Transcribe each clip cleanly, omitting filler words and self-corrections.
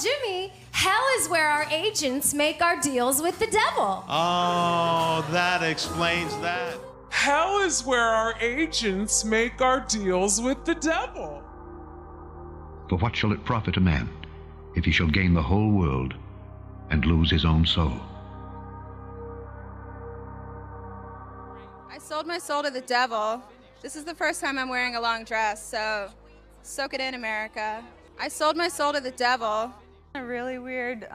Jimmy, hell is where our agents make our deals with the devil. Oh, that explains that. Hell is where our agents make our deals with the devil. For what shall it profit a man if he shall gain the whole world and lose his own soul? I sold my soul to the devil. This is the first time I'm wearing a long dress, so soak it in, America. I sold my soul to the devil. A really weird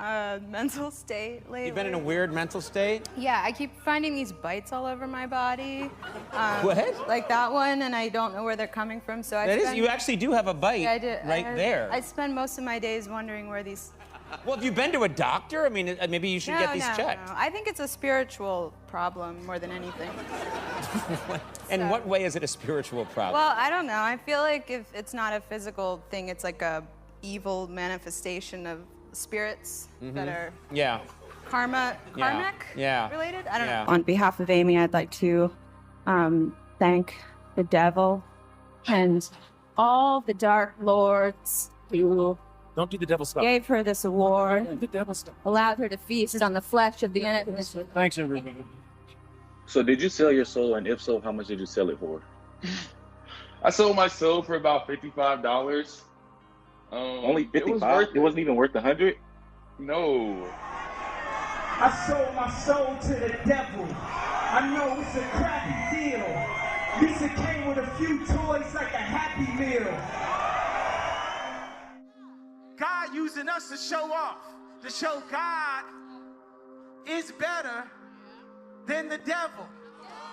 mental state lately. You've been in a weird mental state? Yeah, I keep finding these bites all over my body. What? Like that one, and I don't know where they're coming from, so You actually do have a bite there. I spend most of my days wondering where these... Well, have you been to a doctor? I mean, maybe you should get these checked. No. I think it's a spiritual problem more than anything. In what way is it a spiritual problem? Well, I don't know. I feel like if it's not a physical thing, it's like a evil manifestation of spirits that are karmic related. I don't know. On behalf of Amy, I'd like to thank the devil and all the dark lords who Don't do the devil stuff. gave her this award, The devil stuff. allowed her to feast on the flesh of the enemy. Thanks, everybody. So did you sell your soul, and if so, how much did you sell it for? I sold my soul for about $55. Only 55? It wasn't even worth 100? No. I sold my soul to the devil. I know it's a crappy deal. At least it came with a few toys like a Happy Meal. God using us to show off, to show God is better than the devil.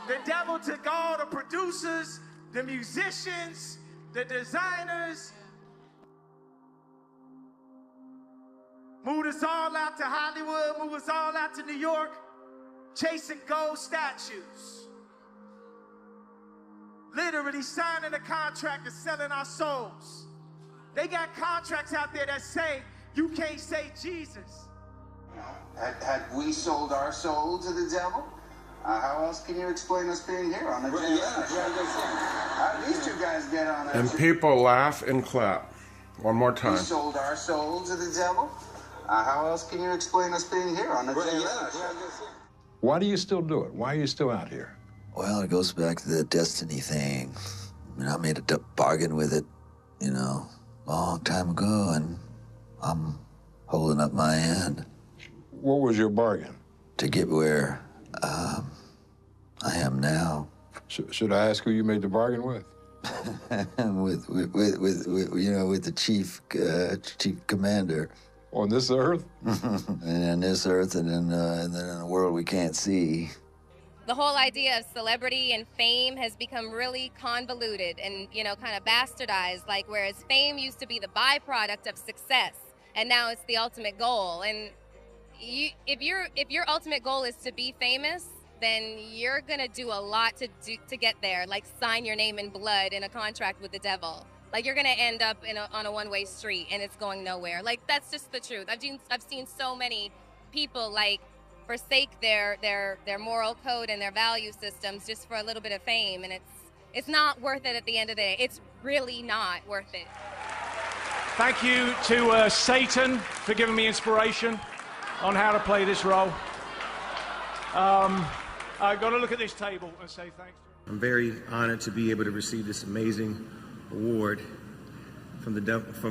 The devil took all the producers, the musicians, the designers, moved us all out to Hollywood, moved us all out to New York, chasing gold statues. Literally signing a contract and selling our souls. They got contracts out there that say, you can't say Jesus. Had we sold our soul to the devil? How else can you explain us being here on the journey? How did these two guys get on it? And people laugh and clap. One more time. We sold our soul to the devil? How else can you explain us being here on the journey? Why do you still do it? Why are you still out here? Well, it goes back to the destiny thing. I mean, I made a bargain with it, long time ago, and I'm holding up my end. What was your bargain? To get where I am now. Should I ask who you made the bargain with? with the chief commander. On this earth? And on this earth, and then in a world we can't see. The whole idea of celebrity and fame has become really convoluted and, kind of bastardized, like whereas fame used to be the byproduct of success, and now it's the ultimate goal. And if your ultimate goal is to be famous, then you're gonna do a lot to get there, like sign your name in blood in a contract with the devil. Like you're gonna end up on a one-way street and it's going nowhere. Like that's just the truth. I've seen so many people forsake their moral code and their value systems just for a little bit of fame, and it's not worth it at the end of the day. It's really not worth it. Thank you to Satan for giving me inspiration on how to play this role. I've got to look at this table and say thanks. I'm very honored to be able to receive this amazing award from the depths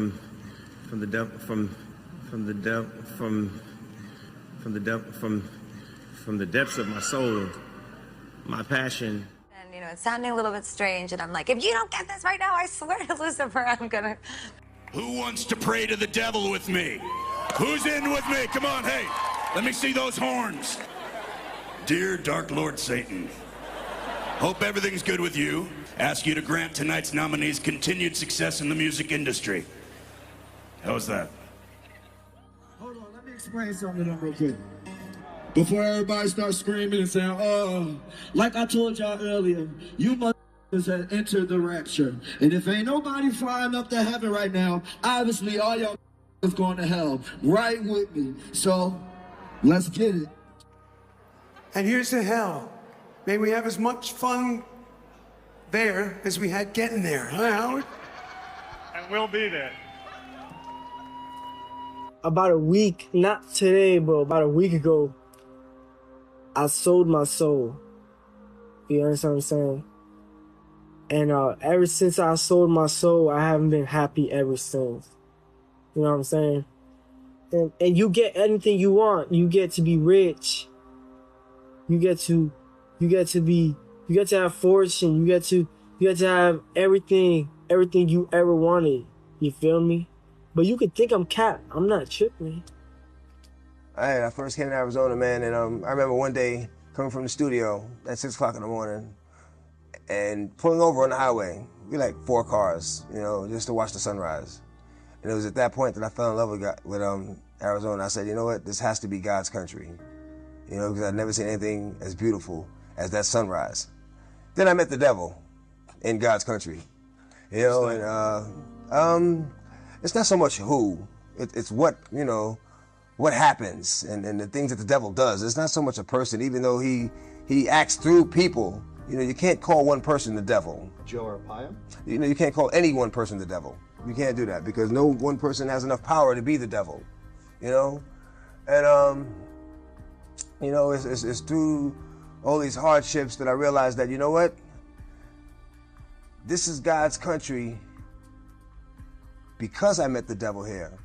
of my soul, my passion. And it's sounding a little bit strange, and I'm like, if you don't get this right now, I swear to Lucifer, I'm gonna. Who wants to pray to the devil with me? Who's in with me? Come on, hey, let me see those horns. Dear Dark Lord Satan, hope everything's good with you. Ask you to grant tonight's nominees continued success in the music industry. How's that? Hold on, let me explain something to them real quick. Before everybody starts screaming and saying, oh, like I told y'all earlier, you motherfuckers have entered the rapture. And if ain't nobody flying up to heaven right now, obviously all y'all is going to hell. Right with me. So, let's get it. And here's to hell. May we have as much fun there as we had getting there. Huh, Howard? And we'll be there. about a week, not today, but about a week ago, I sold my soul. You understand what I'm saying? And ever since I sold my soul, I haven't been happy ever since. You know what I'm saying? And you get anything you want. You get to be rich. You get to have fortune. You get to have everything you ever wanted. You feel me? But you could think I'm cap. I'm not tripping. I first came to Arizona, man, and I remember one day coming from the studio at 6 o'clock in the morning and pulling over on the highway. We like 4 cars, you know, just to watch the sunrise. And it was at that point that I fell in love with Arizona. I said, you know what, this has to be God's country. You know, because I'd never seen anything as beautiful as that sunrise. Then I met the devil in God's country. You know, and it's not so much who, it's what, you know, what happens and the things that the devil does. It's not so much a person, even though he acts through people. You know, you can't call one person the devil. Joe Arpaio? You know, you can't call any one person the devil. You can't do that because no one person has enough power to be the devil, you know? And, you know, it's through all these hardships that I realized that, you know what? This is God's country because I met the devil here.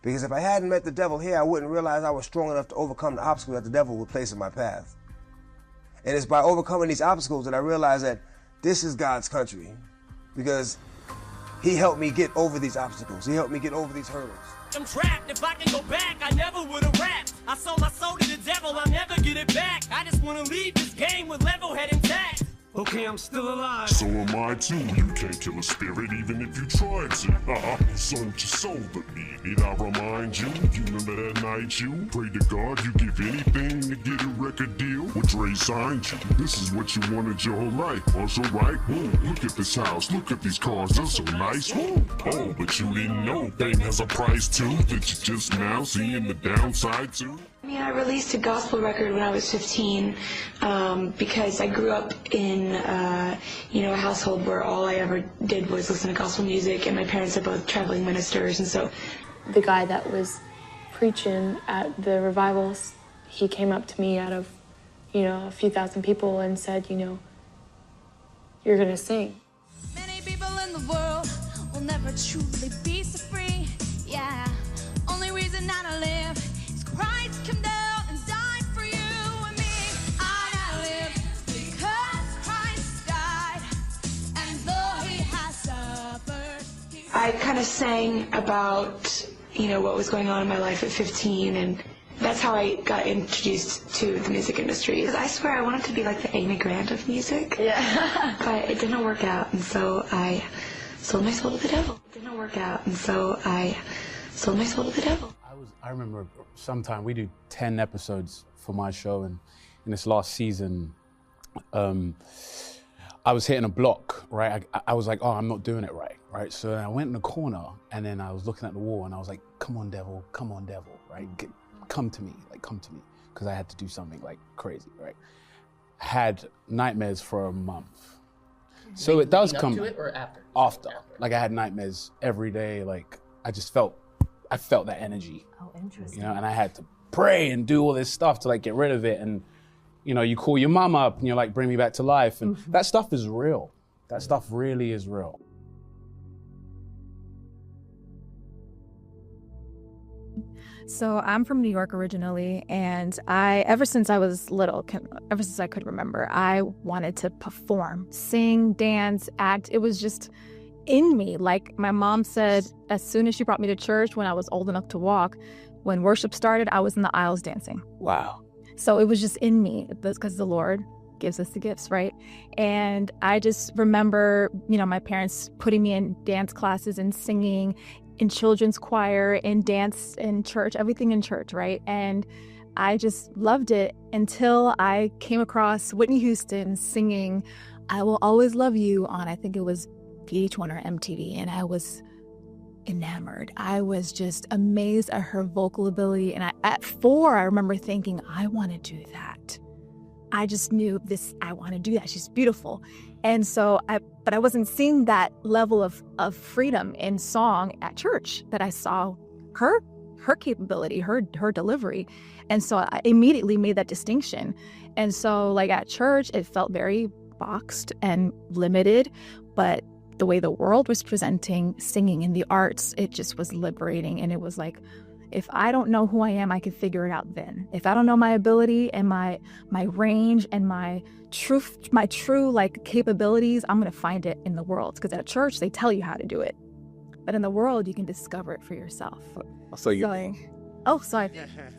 Because if I hadn't met the devil here, I wouldn't realize I was strong enough to overcome the obstacles that the devil would place in my path. And it's by overcoming these obstacles that I realized that this is God's country. Because he helped me get over these obstacles. He helped me get over these hurdles. I'm trapped. If I can go back, I never would have rapped. I sold my soul to the devil, I'll never get it back. I just want to leave this game with level head intact. Okay, I'm still alive. So am I too. You can't kill a spirit even if you tried to. Sold your soul to me. Need I remind you? You remember that night you prayed to God you give anything to get a record deal? Well, Dre signed you. This is what you wanted your whole life. Also right? Look at this house. Look at these cars. They're so nice. Oh, but you didn't know fame has a price too. That you just now seeing the downside too? I mean, I released a gospel record when I was 15 because I grew up in, a household where all I ever did was listen to gospel music, and my parents are both traveling ministers, and so. The guy that was preaching at the revivals, he came up to me out of, a few thousand people and said, you're gonna sing. Many people in the world will never truly be so free. Yeah, only reason not to live is Christ come down and died for you and me. I live because Christ died, and though he has suffered. I kind of sang about, what was going on in my life at 15, and that's how I got introduced to the music industry. I swear I wanted to be like the Amy Grant of music. Yeah. But it didn't work out, and so I sold my soul to the devil. It didn't work out, and so I sold my soul to the devil. I remember sometime we do 10 episodes for my show, and in this last season, I was hitting a block, right? I was like, oh, I'm not doing it right? So then I went in the corner, and then I was looking at the wall, and I was like, come on, devil, right? Come to me, because I had to do something like crazy, right? Had nightmares for a month. So it does come to it or after? After. Like I had nightmares every day, like I felt that energy. Oh, interesting. And I had to pray and do all this stuff to like get rid of it. And you call your mom up and you're like, bring me back to life. And that stuff is real. That stuff really is real. So I'm from New York originally, and ever since I was little, ever since I could remember, I wanted to perform, sing, dance, act. It was just in me. Like my mom said, as soon as she brought me to church when I was old enough to walk, when worship started, I was in the aisles dancing. Wow. So it was just in me because the Lord gives us the gifts, right? And I just remember, my parents putting me in dance classes and singing in children's choir, in dance, in church, everything in church, right? And I just loved it until I came across Whitney Houston singing I Will Always Love You on, I think it was VH1 or MTV, and I was enamored. I was just amazed at her vocal ability. And at 4, I remember thinking, I want to do that. I just knew I want to do that. She's beautiful. And so but I wasn't seeing that level of freedom in song at church that I saw her her capability, her delivery. And so I immediately made that distinction. And so like at church, it felt very boxed and limited, but the way the world was presenting singing in the arts, it just was liberating. And it was like, if I don't know who I am, I can figure it out then. If I don't know my ability and my range and my true like capabilities, I'm going to find it in the world. Because at church, they tell you how to do it. But in the world, you can discover it for yourself. So you. So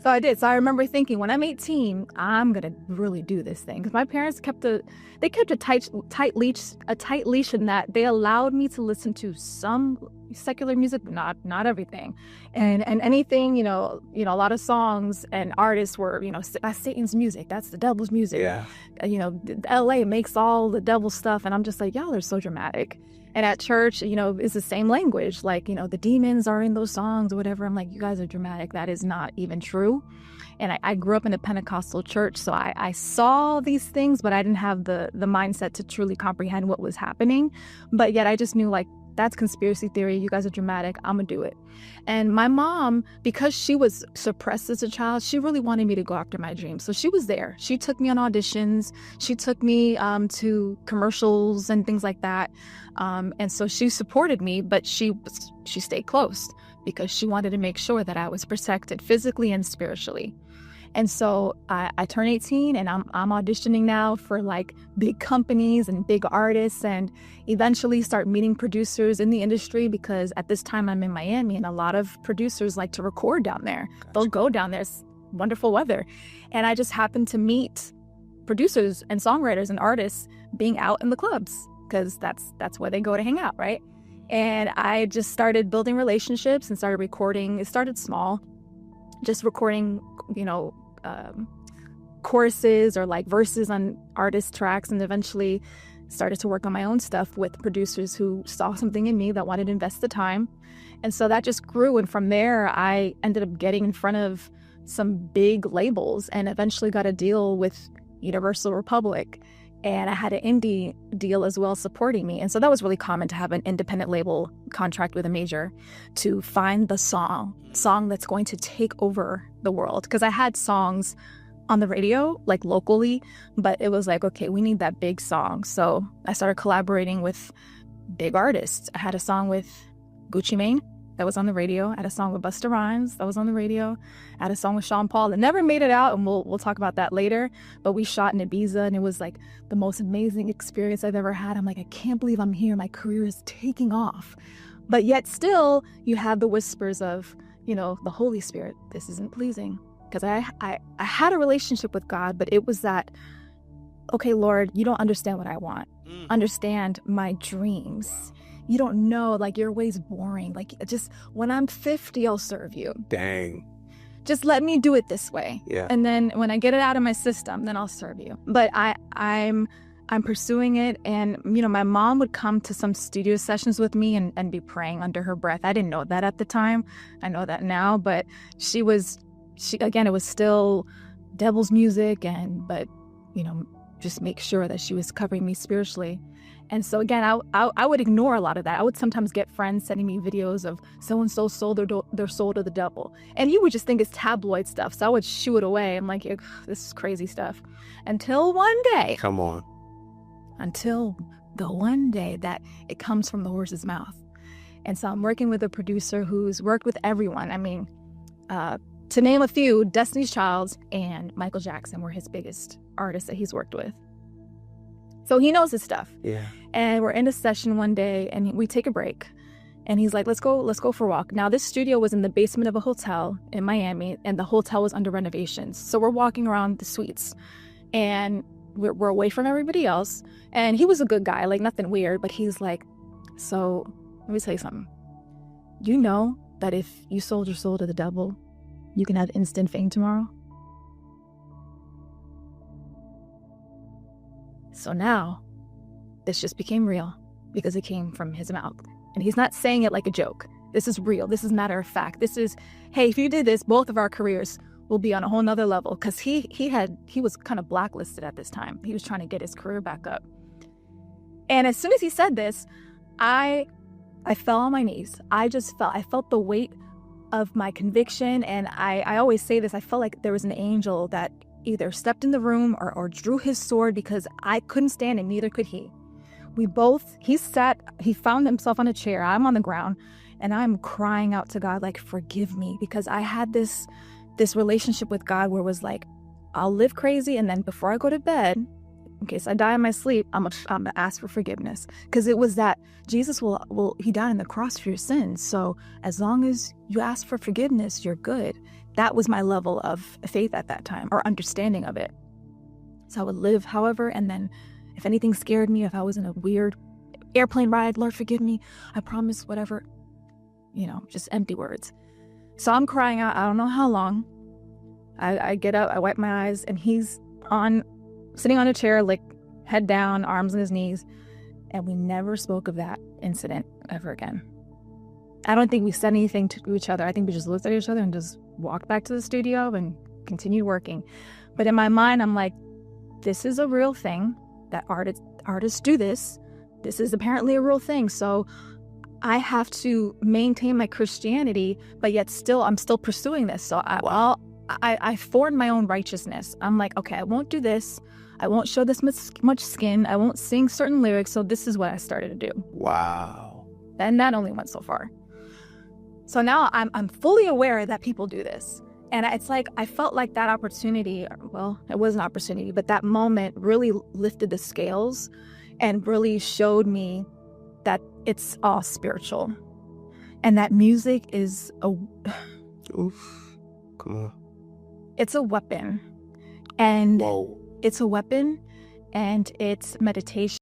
I did. So I remember thinking, when I'm 18, I'm gonna really do this thing. Because my parents kept a tight leash in that they allowed me to listen to some secular music, but not everything. And anything, a lot of songs and artists were, that's Satan's music, that's the devil's music. Yeah. LA makes all the devil stuff, and I'm just like, y'all are so dramatic. And at church, it's the same language. Like, the demons are in those songs or whatever. I'm like, you guys are dramatic. That is not even true. And I grew up in a Pentecostal church, so I saw these things, but I didn't have the mindset to truly comprehend what was happening. But yet I just knew, like, that's conspiracy theory. You guys are dramatic. I'm going to do it. And my mom, because she was suppressed as a child, she really wanted me to go after my dreams. So she was there. She took me on auditions. She took me to commercials and things like that. And so she supported me, but she stayed close because she wanted to make sure that I was protected physically and spiritually. And so I turn 18 and I'm auditioning now for like big companies and big artists, and eventually start meeting producers in the industry, because at this time I'm in Miami and a lot of producers like to record down there. Gotcha. They'll go down there. It's wonderful weather. And I just happened to meet producers and songwriters and artists being out in the clubs, because that's where they go to hang out, right? And I just started building relationships and started recording. It started small, just recording, choruses or like verses on artist tracks, and eventually started to work on my own stuff with producers who saw something in me that wanted to invest the time. And so that just grew. And from there, I ended up getting in front of some big labels and eventually got a deal with Universal Republic. And I had an indie deal as well supporting me. And so that was really common to have an independent label contract with a major to find the song that's going to take over the world. Because I had songs on the radio, like locally, but it was like, okay, we need that big song. So I started collaborating with big artists. I had a song with Gucci Mane that was on the radio. I had a song with Busta Rhymes that was on the radio. I had a song with Sean Paul that never made it out, and we'll talk about that later. But we shot in Ibiza, and it was like the most amazing experience I've ever had. I'm like, I can't believe I'm here. My career is taking off. But yet still, you have the whispers of, the Holy Spirit. This isn't pleasing. Because I had a relationship with God, but it was that, okay, Lord, you don't understand what I want. Understand my dreams. You don't know, like, your way's boring. Like, just when I'm 50, I'll serve you. Dang. Just let me do it this way. Yeah. And then when I get it out of my system, then I'll serve you. But I'm pursuing it. And, my mom would come to some studio sessions with me and be praying under her breath. I didn't know that at the time. I know that now. But again, it was still devil's music, but just make sure that she was covering me spiritually. And so again, I would ignore a lot of that. I would sometimes get friends sending me videos of so-and-so sold their soul to the devil. And you would just think it's tabloid stuff. So I would shoo it away. I'm like, this is crazy stuff. Until one day. Come on. Until the one day that it comes from the horse's mouth. And so I'm working with a producer who's worked with everyone. I mean, to name a few, Destiny's Child and Michael Jackson were his biggest artists that he's worked with. So he knows his stuff. Yeah. And we're in a session one day and we take a break. And he's like, let's go for a walk. Now, this studio was in the basement of a hotel in Miami, and the hotel was under renovations. So we're walking around the suites and we're away from everybody else. And he was a good guy, like nothing weird, but he's like, so let me tell you something. You know that if you sold your soul to the devil, you can have instant fame tomorrow? So now, this just became real because it came from his mouth. And he's not saying it like a joke. This is real. This is matter of fact. This is, hey, if you did this, both of our careers will be on a whole nother level. Because he was kind of blacklisted at this time. He was trying to get his career back up. And as soon as he said this, I fell on my knees. I felt the weight of my conviction. And I always say this, I felt like there was an angel that either stepped in the room or drew his sword, because I couldn't stand it, neither could he. He found himself on a chair, I'm on the ground, and I'm crying out to God, like, forgive me, because I had this relationship with God where it was like, I'll live crazy, and then before I go to bed, in case I die in my sleep, I'm gonna ask for forgiveness. Because it was that Jesus he died on the cross for your sins. So as long as you ask for forgiveness, you're good. That was my level of faith at that time, or understanding of it. So I would live however, and then if anything scared me, if I was in a weird airplane ride, Lord, forgive me, I promise, whatever, just empty words. So I'm crying out, I don't know how long. I get up, I wipe my eyes, and he's sitting on a chair, like head down, arms on his knees. And we never spoke of that incident ever again. I don't think we said anything to each other. I think we just looked at each other and just walked back to the studio and continued working. But in my mind, I'm like, this is a real thing, that artists do this. This is apparently a real thing. So I have to maintain my Christianity, but yet I'm still pursuing this. So I formed my own righteousness. I'm like, okay, I won't do this. I won't show this much skin. I won't sing certain lyrics. So this is what I started to do. Wow. And that only went so far. So now I'm fully aware that people do this. And it's like, I felt like that opportunity, well, it was an opportunity, but that moment really lifted the scales and really showed me that it's all spiritual. And that music is Oof. Come on. It's a weapon. And Whoa. It's a weapon, and it's meditation.